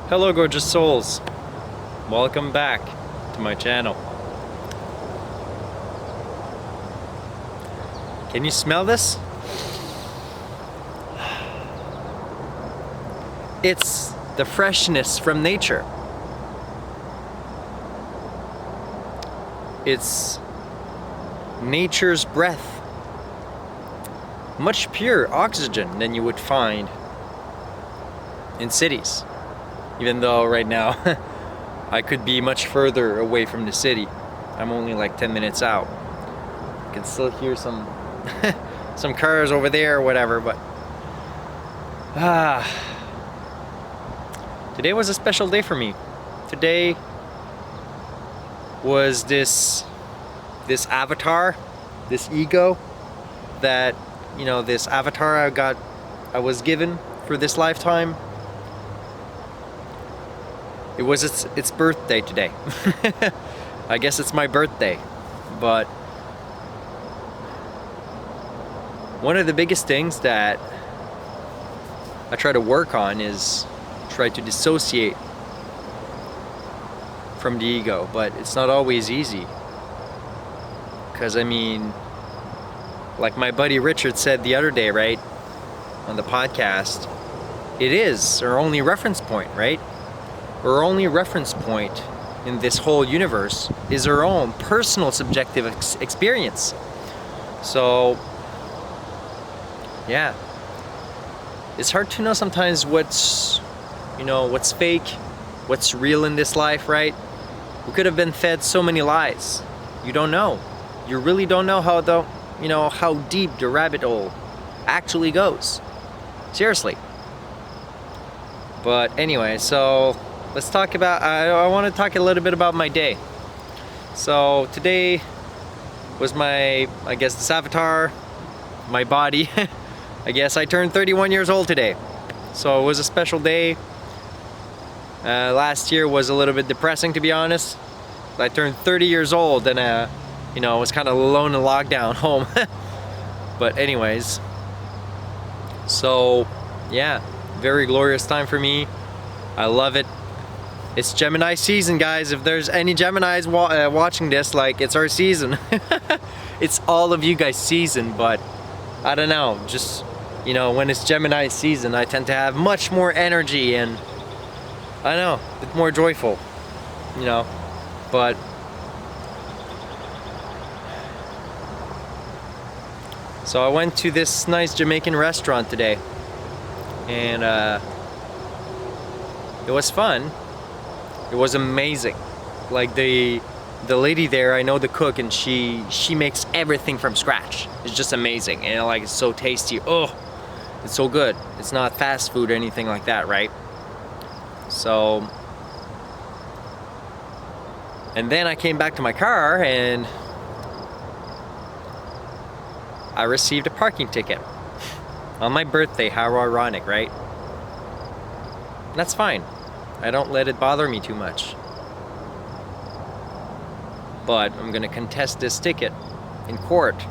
Hello gorgeous souls, welcome back to my channel. Can you smell this? It's the freshness from nature. It's nature's breath. Much pure oxygen than you would find in cities. Even though right now I could be much further away from the city. I'm only like 10 minutes out. You can still hear some some cars over there or whatever, but today was a special day for me. Today was this avatar, this ego that, you know, this avatar I was given for this lifetime. It was its birthday today. I guess it's my birthday, but one of the biggest things that I try to work on is try to dissociate from the ego, but it's not always easy. Because I mean, like my buddy Richard said the other day, right, on the podcast, it is our only reference point, right? Our only reference point in this whole universe is our own personal subjective experience. So yeah, it's hard to know sometimes what's fake, what's real in this life, right? We could have been fed so many lies. You don't know. You really don't know how deep the rabbit hole actually goes. Seriously. But anyway, so let's talk about, I want to talk a little bit about my day. So today was my, I guess, this avatar, my body. I guess I turned 31 years old today. So it was a special day. Last year was a little bit depressing, to be honest. I turned 30 years old and I was kind of alone in lockdown home. But anyways, so yeah, very glorious time for me. I love it. It's Gemini season, guys. If there's any Geminis watching this, like, it's our season. It's all of you guys' season, but I don't know, just, when it's Gemini season, I tend to have much more energy and, I don't know, a bit more joyful, but so I went to this nice Jamaican restaurant today, and it was fun. It was amazing. Like the lady there, I know the cook, and she makes everything from scratch. It's just amazing, and like, it's so tasty. Oh, it's so good. It's not fast food or anything like that, right? So, and then I came back to my car and I received a parking ticket on my birthday. How ironic, right? That's fine. I don't let it bother me too much. But I'm gonna contest this ticket in court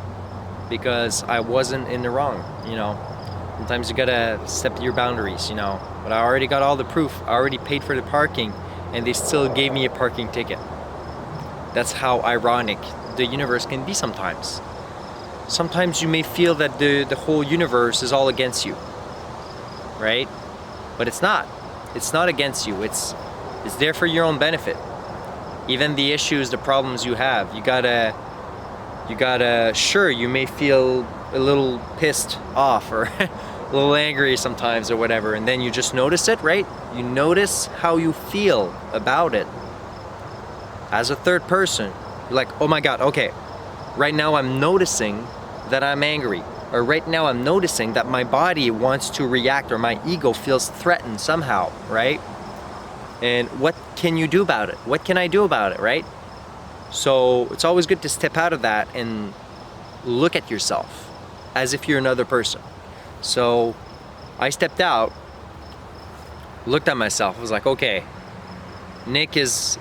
because I wasn't in the wrong, Sometimes you gotta step to your boundaries, But I already got all the proof. I already paid for the parking and they still gave me a parking ticket. That's how ironic the universe can be sometimes. Sometimes you may feel that the whole universe is all against you, right? But it's not. It's not against you. It's there for your own benefit. Even the issues, the problems you have, you gotta, sure, you may feel a little pissed off or a little angry sometimes or whatever, and then you just notice it, right? You notice how you feel about it. As a third person, you're like, oh my God, okay, right now I'm noticing that I'm angry, or right now I'm noticing that my body wants to react, or my ego feels threatened somehow, right? And what can you do about it? What can I do about it, right? So it's always good to step out of that and look at yourself as if you're another person. So I stepped out, looked at myself, I was like, okay, Nick is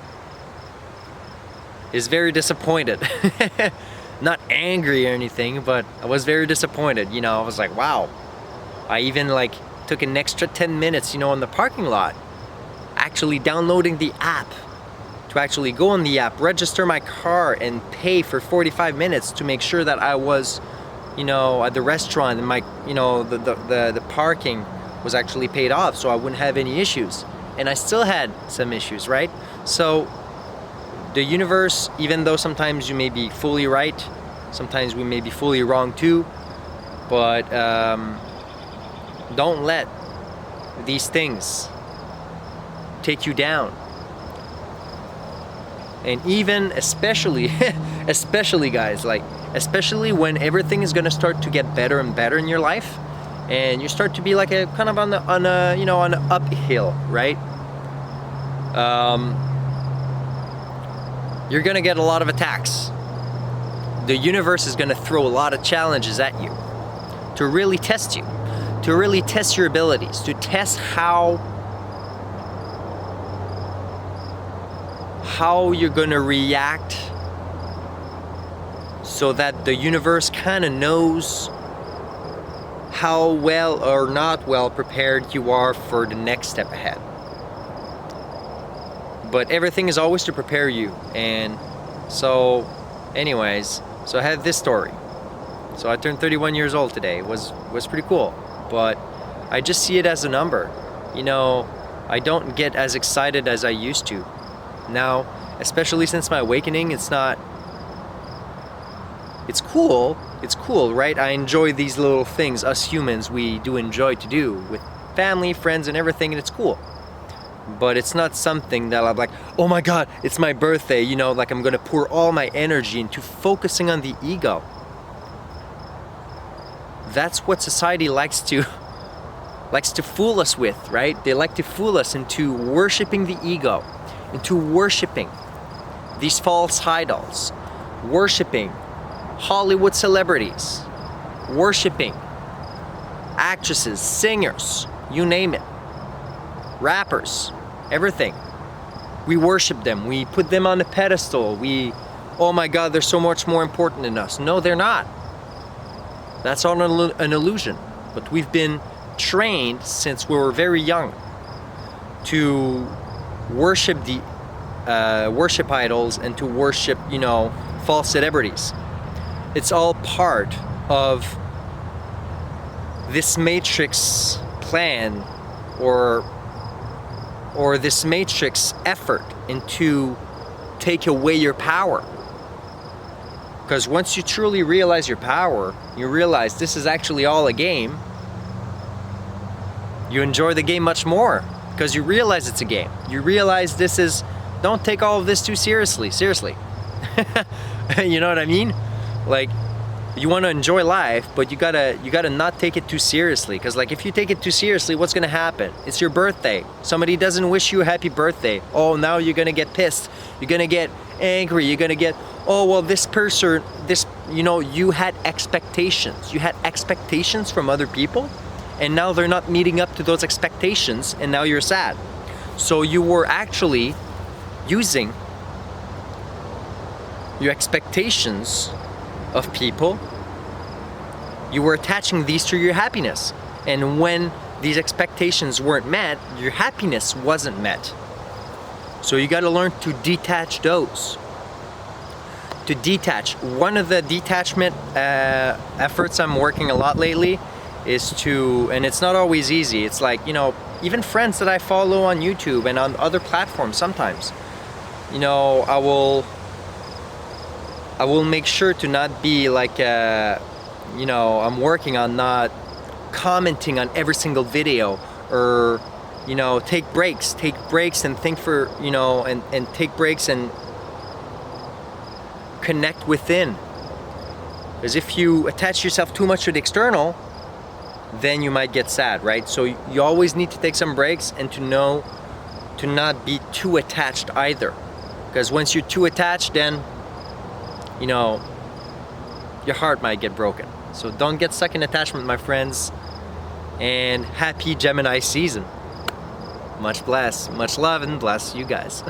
very disappointed. Not angry or anything, but I was very disappointed. I was like, wow. I even took an extra 10 minutes, in the parking lot. actually downloading the app, to actually go on the app, register my car, and pay for 45 minutes to make sure that I was, you know, at the restaurant, and my, you know, the parking was actually paid off, so I wouldn't have any issues. And I still had some issues, right? So the universe, even though sometimes you may be fully right, sometimes we may be fully wrong too, but don't let these things take you down. And even especially guys, like especially when everything is gonna start to get better and better in your life, and you start to be like a kind of on a you know, on an uphill, right? You're gonna get a lot of attacks. The universe is gonna throw a lot of challenges at you to really test you, to really test your abilities, to test how you're gonna react, so that the universe kind of knows how well or not well prepared you are for the next step ahead. But everything is always to prepare you. And so anyways, so I had this story. So I turned 31 years old today. It was pretty cool, but I just see it as a number. You know, I don't get as excited as I used to now, especially since my awakening. It's cool, right? I enjoy these little things, us humans, we do enjoy to do with family, friends, and everything, and it's cool. But it's not something that I'm like, oh my God, it's my birthday, you know, like I'm gonna pour all my energy into focusing on the ego. That's what society likes to fool us with, right? They like to fool us into worshiping the ego, into worshiping these false idols, worshiping Hollywood celebrities, worshiping actresses, singers, you name it, rappers, everything. We worship them, we put them on a pedestal, oh my God, they're so much more important than us. No, they're not. That's all an illusion. But we've been trained since we were very young to worship worship idols and to worship, you know, false celebrities. It's all part of this matrix plan or this matrix effort into take away your power. Because once you truly realize your power, you realize this is actually all a game, you enjoy the game much more because you realize it's a game. You realize don't take all of this too seriously. You know what I mean? Like, you want to enjoy life, but you gotta not take it too seriously. Because like, if you take it too seriously, what's gonna happen? It's your birthday. Somebody doesn't wish you a happy birthday. Oh, now you're gonna get pissed. You're gonna get angry. You're gonna get, oh well, this person, you know, you had expectations. You had expectations from other people, and now they're not meeting up to those expectations, and now you're sad. So you were actually using your expectations of people, you were attaching these to your happiness. And when these expectations weren't met, your happiness wasn't met. So you got to learn to detach those. To detach. One of the detachment efforts I'm working a lot lately is to, and it's not always easy, it's like, you know, even friends that I follow on YouTube and on other platforms sometimes, you know, I will make sure to not be like, you know, I'm working on not commenting on every single video, or, you know, take breaks and think for, you know, and take breaks and connect within. Because if you attach yourself too much to the external, then you might get sad, right? So you always need to take some breaks and to know to not be too attached either. Because once you're too attached, then, you know, your heart might get broken. So don't get stuck in attachment, my friends. And happy Gemini season. Much bless, much love, and bless you guys.